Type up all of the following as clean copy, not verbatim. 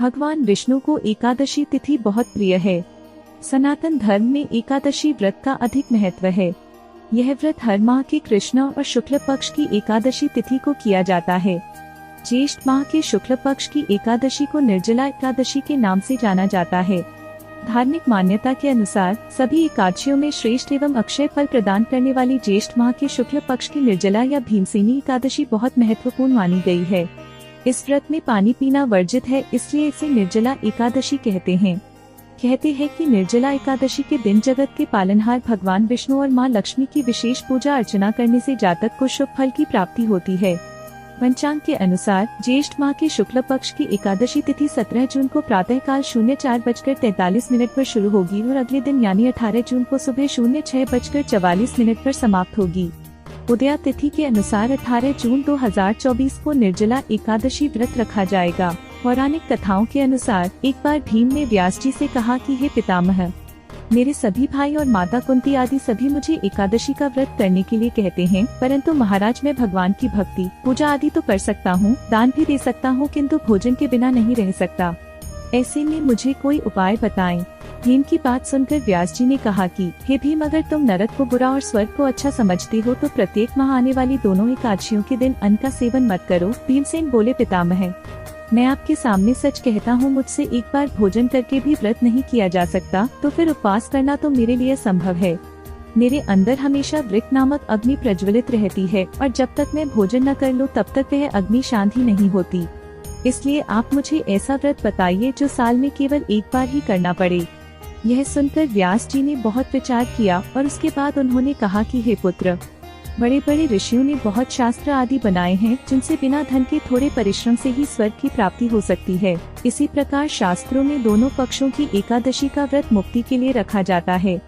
भगवान विष्णु को एकादशी तिथि बहुत प्रिय है। सनातन धर्म में एकादशी व्रत का अधिक महत्व है। यह व्रत हर माह के कृष्ण और शुक्ल पक्ष की एकादशी तिथि को किया जाता है। ज्येष्ठ माह के शुक्ल पक्ष की एकादशी को निर्जला एकादशी के नाम से जाना जाता है। धार्मिक मान्यता के अनुसार सभी एकादशियों में श्रेष्ठ एवं अक्षय फल प्रदान करने वाली ज्येष्ठ माह के शुक्ल पक्ष की निर्जला या भीमसेनी एकादशी बहुत महत्वपूर्ण मानी गई है। इस व्रत में पानी पीना वर्जित है, इसलिए इसे निर्जला एकादशी कहते हैं। कहते हैं कि निर्जला एकादशी के दिन जगत के पालनहार भगवान विष्णु और मां लक्ष्मी की विशेष पूजा अर्चना करने से जातक को शुभ फल की प्राप्ति होती है। पंचांग के अनुसार ज्येष्ठ माह के शुक्ल पक्ष की एकादशी तिथि 17 जून को प्रातः काल 04:43 पर शुरू होगी और अगले दिन यानी 18 जून को सुबह 06:44 पर समाप्त होगी। उदया तिथि के अनुसार 18 जून 2024 को निर्जला एकादशी व्रत रखा जाएगा। पौराणिक कथाओं के अनुसार एक बार भीम ने व्यास जी से कहा कि हे पितामह, मेरे सभी भाई और माता कुंती आदि सभी मुझे एकादशी का व्रत करने के लिए कहते हैं, परंतु महाराज मैं भगवान की भक्ति पूजा आदि तो कर सकता हूँ, दान भी दे सकता हूँ, किंतु भोजन के बिना नहीं रह सकता। ऐसे में मुझे कोई उपाय बताएं। भीम की बात सुनकर व्यास जी ने कहा कि हे भीम, अगर तुम नरक को बुरा और स्वर्ग को अच्छा समझते हो तो प्रत्येक माह आने वाली दोनों एकादशियों के दिन अन्न का सेवन मत करो। भीमसेन बोले, पितामह, मैं आपके सामने सच कहता हूँ, मुझसे एक बार भोजन करके भी व्रत नहीं किया जा सकता, तो फिर उपवास करना तो मेरे लिए संभव है। मेरे अंदर हमेशा वृक्क नामक अग्नि प्रज्वलित रहती है और जब तक मैं भोजन न कर लूँ तब तक वह अग्नि शांत ही नहीं होती। इसलिए आप मुझे ऐसा व्रत बताइए जो साल में केवल एक बार ही करना पड़े। यह सुनकर व्यास जी ने बहुत विचार किया और उसके बाद उन्होंने कहा कि हे पुत्र, बड़े बड़े ऋषियों ने बहुत शास्त्र आदि बनाए हैं जिनसे बिना धन के थोड़े परिश्रम से ही स्वर्ग की प्राप्ति हो सकती है। इसी प्रकार शास्त्रों में दोनों पक्षों की एकादशी का व्रत मुक्ति के लिए रखा जाता है।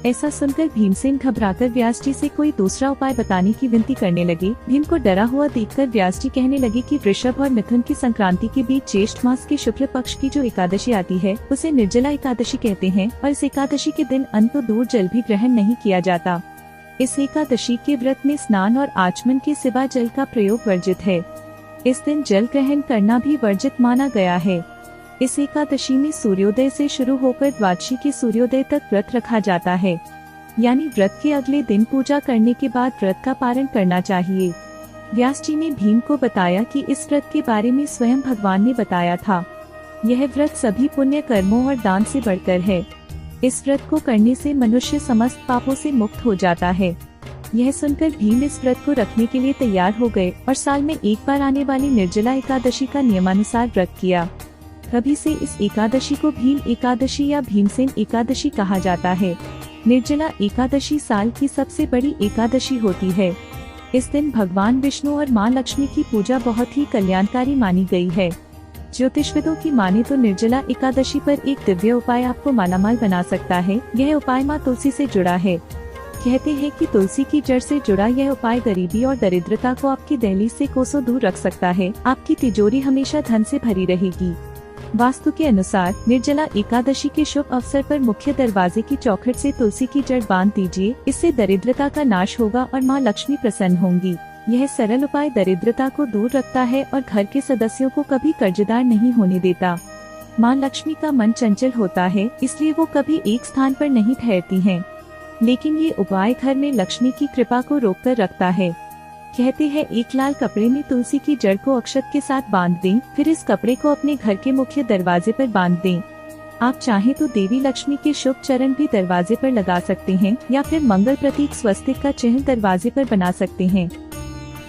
ऐसा सुनकर भीमसेन घबराकर व्यास जी से कोई दूसरा उपाय बताने की विनती करने लगे। भीम को डरा हुआ देखकर व्यास जी कहने लगे कि वृषभ और मिथुन की संक्रांति के बीच ज्येष्ठ मास के शुक्ल पक्ष की जो एकादशी आती है उसे निर्जला एकादशी कहते हैं और इस एकादशी के दिन अन्न तो दूर जल भी ग्रहण नहीं किया जाता। इस एकादशी के व्रत में स्नान और आचमन के सिवा जल का प्रयोग वर्जित है। इस दिन जल ग्रहण करना भी वर्जित माना गया है। इस एकादशी में सूर्योदय से शुरू होकर द्वादशी के सूर्योदय तक व्रत रखा जाता है, यानी व्रत के अगले दिन पूजा करने के बाद व्रत का पारण करना चाहिए। व्यास जी ने भीम को बताया कि इस व्रत के बारे में स्वयं भगवान ने बताया था। यह व्रत सभी पुण्य कर्मों और दान से बढ़कर है। इस व्रत को करने से मनुष्य समस्त पापों से मुक्त हो जाता है। यह सुनकर भीम इस व्रत को रखने के लिए तैयार हो गए और साल में एक बार आने वाली निर्जला एकादशी का नियमानुसार व्रत किया। तभी से इस एकादशी को भीम एकादशी या भीमसेन एकादशी कहा जाता है। निर्जला एकादशी साल की सबसे बड़ी एकादशी होती है। इस दिन भगवान विष्णु और मां लक्ष्मी की पूजा बहुत ही कल्याणकारी मानी गई है। ज्योतिषविदों की माने तो निर्जला एकादशी पर एक दिव्य उपाय आपको मालामाल बना सकता है। यह उपाय मां तुलसी से जुड़ा है। कहते हैं कि तुलसी की जड़ से जुड़ा यह उपाय गरीबी और दरिद्रता को आपकी दहलीज से कोसों दूर रख सकता है। आपकी तिजोरी हमेशा धन से भरी रहेगी। वास्तु के अनुसार निर्जला एकादशी के शुभ अवसर पर मुख्य दरवाजे की चौखट से तुलसी की जड़ बांध दीजिए। इससे दरिद्रता का नाश होगा और मां लक्ष्मी प्रसन्न होंगी। यह सरल उपाय दरिद्रता को दूर रखता है और घर के सदस्यों को कभी कर्जदार नहीं होने देता। मां लक्ष्मी का मन चंचल होता है, इसलिए वो कभी एक स्थान पर नहीं ठहरती हैं। लेकिन ये उपाय घर में लक्ष्मी की कृपा को रोक कर रखता है। कहते हैं एक लाल कपड़े में तुलसी की जड़ को अक्षत के साथ बांध दें, फिर इस कपड़े को अपने घर के मुख्य दरवाजे पर बांध दें। आप चाहें तो देवी लक्ष्मी के शुभ चरण भी दरवाजे पर लगा सकते हैं या फिर मंगल प्रतीक स्वस्तिक का चिन्ह दरवाजे पर बना सकते हैं।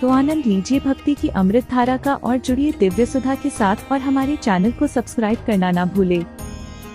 तो आनंद लीजिए भक्ति की अमृत धारा का और जुड़िए दिव्य सुधा के साथ और हमारे चैनल को सब्सक्राइब करना ना भूले।